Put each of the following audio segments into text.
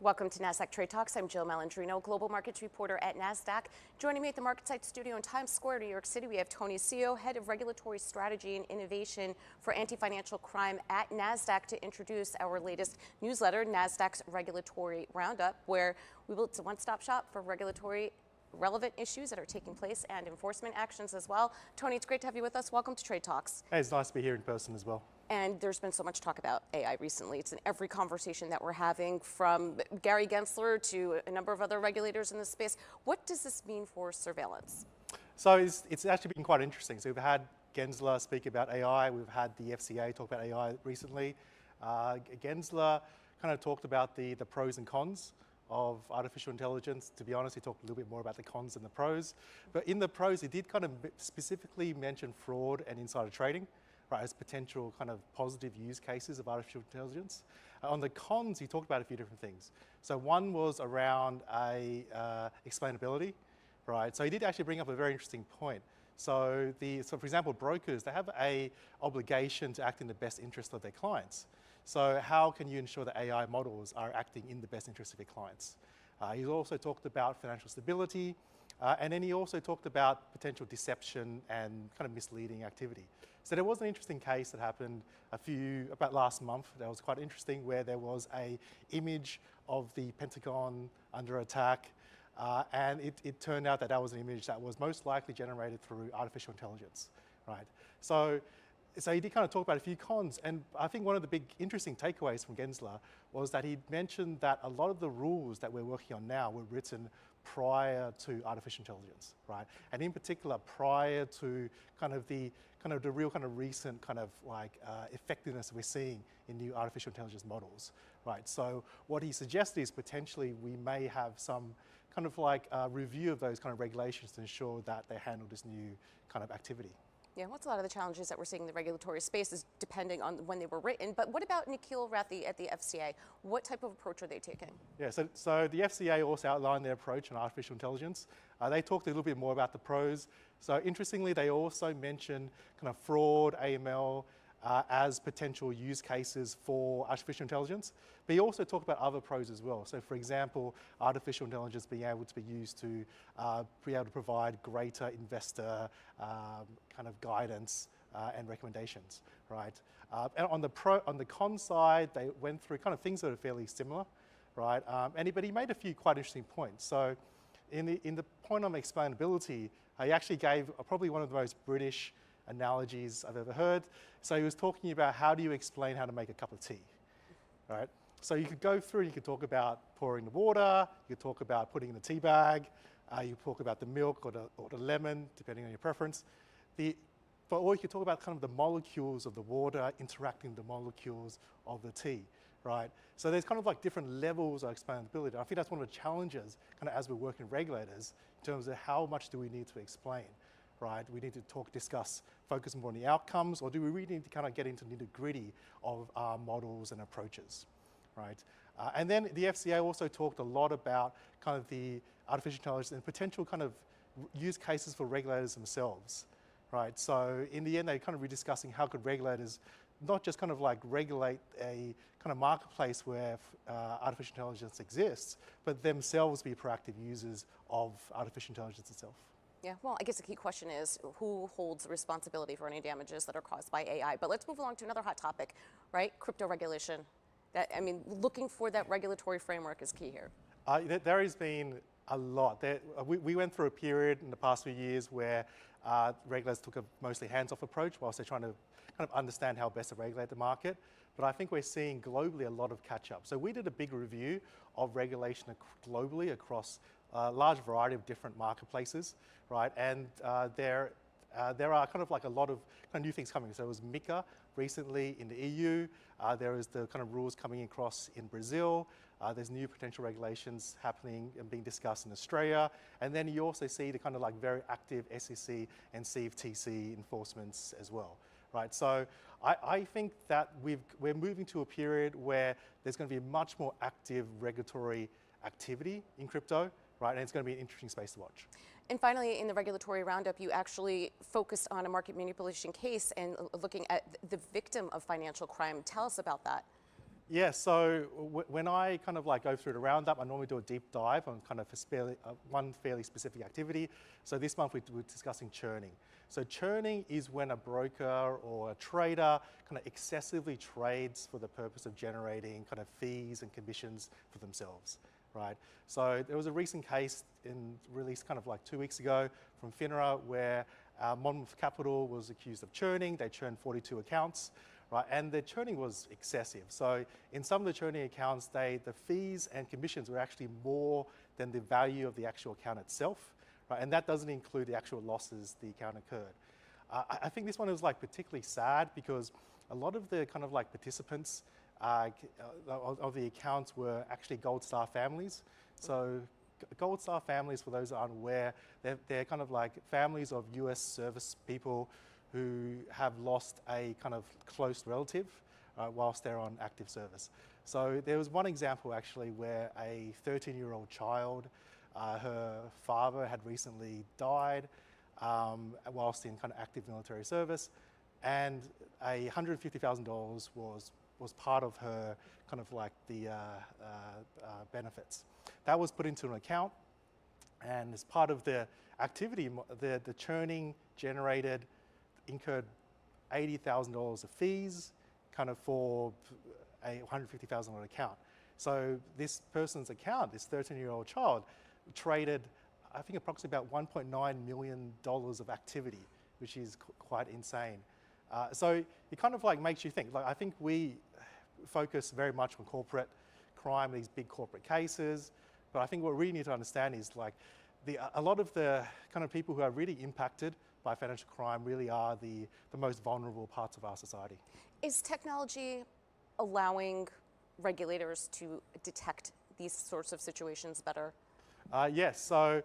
Welcome to Nasdaq Trade Talks. I'm Jill Malandrino, global markets reporter at Nasdaq. Joining me at the MarketSite studio in Times Square, New York City, we have Tony Seo, head of regulatory strategy and innovation for anti-financial crime at Nasdaq, to introduce our latest newsletter, Nasdaq's Regulatory Roundup, where it's a one-stop shop for regulatory relevant issues that are taking place and enforcement actions as well. Tony, it's great to have you with us. Welcome to Trade Talks. Hey, it's nice to be here in person as well. And there's been so much talk about AI recently. It's in every conversation that we're having, from Gary Gensler to a number of other regulators in this space. What does this mean for surveillance? So it's actually been quite interesting. So we've had Gensler speak about AI. We've had the FCA talk about AI recently. Gensler kind of talked about the pros and cons of artificial intelligence. To be honest, he talked a little bit more about the cons than the pros. But in the pros, he did kind of specifically mention fraud and insider trading, right, as potential kind of positive use cases of artificial intelligence. On the cons, he talked about a few different things. So one was around explainability, right? So he did actually bring up a very interesting point. So for example, brokers, they have a obligation to act in the best interest of their clients. So how can you ensure that AI models are acting in the best interest of your clients? He also talked about financial stability, and then he also talked about potential deception and kind of misleading activity. So there was an interesting case that happened about last month that was quite interesting, where there was an image of the Pentagon under attack, and it turned out that that was an image that was most likely generated through artificial intelligence, right? So he did kind of talk about a few cons, and I think one of the big interesting takeaways from Gensler was that he mentioned that a lot of the rules that we're working on now were written prior to artificial intelligence, right? And in particular, prior to the real kind of recent kind of effectiveness we're seeing in new artificial intelligence models, right? So what he suggested is potentially we may have some kind of review of those kind of regulations to ensure that they handle this new kind of activity. Yeah, what's a lot of the challenges that we're seeing in the regulatory space is depending on when they were written. But what about Nikhil Rathi at the FCA? What type of approach are they taking? Yeah, so the FCA also outlined their approach on artificial intelligence. They talked a little bit more about the pros. So interestingly, they also mentioned kind of fraud, AML, as potential use cases for artificial intelligence. But he also talked about other pros as well. So for example, artificial intelligence being able to be used to be able to provide greater investor kind of guidance and recommendations, right? And on the con side, they went through kind of things that are fairly similar, right? But he made a few quite interesting points. So in the point on explainability, he actually gave probably one of the most British analogies I've ever heard. So he was talking about how do you explain how to make a cup of tea, right? So you could go through and you could talk about pouring the water, you could talk about putting in the tea bag, you could talk about the milk or the lemon, depending on your preference. Or you could talk about kind of the molecules of the water interacting with the molecules of the tea, right? So there's kind of like different levels of explainability. I think that's one of the challenges kind of as we're working with regulators in terms of how much do we need to explain, right? We need to discuss, focus more on the outcomes, or do we really need to kind of get into the nitty-gritty of our models and approaches, right? And then the FCA also talked a lot about kind of the artificial intelligence and potential kind of use cases for regulators themselves, right? So in the end, they kind of were discussing how could regulators not just kind of regulate a kind of marketplace where artificial intelligence exists, but themselves be proactive users of artificial intelligence itself. Yeah, well, I guess the key question is who holds the responsibility for any damages that are caused by AI? But let's move along to another hot topic, right? Crypto regulation. Looking for that regulatory framework is key here. There has been a lot. We went through a period in the past few years where regulators took a mostly hands-off approach whilst they're trying to kind of understand how best to regulate the market. But I think we're seeing globally a lot of catch-up. So we did a big review of regulation globally across a large variety of different marketplaces, right? And there are kind of a lot of kind of new things coming. So there was MiCA recently in the EU. There is the kind of rules coming across in Brazil. There's new potential regulations happening and being discussed in Australia. And then you also see the kind of very active SEC and CFTC enforcements as well, right? So I think that we're moving to a period where there's going to be much more active regulatory activity in crypto, right? And it's going to be an interesting space to watch. And finally, in the regulatory roundup, you actually focused on a market manipulation case and looking at the victim of financial crime. Tell us about that. Yeah, so when I kind of like go through the Roundup, I normally do a deep dive on kind of one fairly specific activity. So this month we're discussing churning. So churning is when a broker or a trader kind of excessively trades for the purpose of generating kind of fees and commissions for themselves, right? So there was a recent case released kind of like 2 weeks ago from FINRA where Monmouth Capital was accused of churning. They churned 42 accounts. Right, and the churning was excessive. So in some of the churning accounts, the fees and commissions were actually more than the value of the actual account itself, right? And that doesn't include the actual losses the account incurred. I think this one was like particularly sad because a lot of the kind of like participants of the accounts were actually Gold Star families. So Gold Star families, for those who aren't aware, they're kind of like families of US service people who have lost a kind of close relative whilst they're on active service. So there was one example actually where a 13-year-old child, her father had recently died whilst in kind of active military service, and $150,000 was part of her kind of like the benefits. That was put into an account, and as part of the activity, the churning incurred $80,000 of fees kind of for a $150,000 account. So this person's account, this 13-year-old child, traded, I think, approximately about $1.9 million of activity, which is quite insane. So it kind of like makes you think. Like, I think we focus very much on corporate crime, these big corporate cases, but I think what we really need to understand is like a lot of the kind of people who are really impacted by financial crime really are the most vulnerable parts of our society. Is technology allowing regulators to detect these sorts of situations better? Yes, so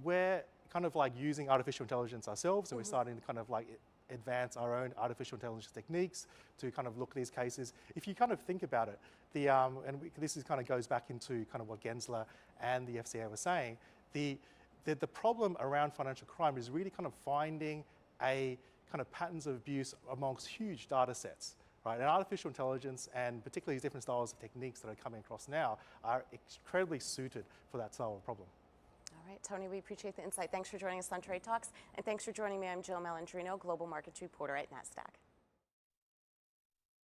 we're kind of like using artificial intelligence ourselves, and we're starting to kind of like advance our own artificial intelligence techniques to kind of look at these cases. If you kind of think about it, this is kind of goes back into kind of what Gensler and the FCA were saying, the problem around financial crime is really kind of finding a kind of patterns of abuse amongst huge data sets, right? And artificial intelligence, and particularly these different styles of techniques that are coming across now, are incredibly suited for that style of problem. All right, Tony, we appreciate the insight. Thanks for joining us on Trade Talks, and thanks for joining me. I'm Jill Malandrino, Global Markets Reporter at Nasdaq.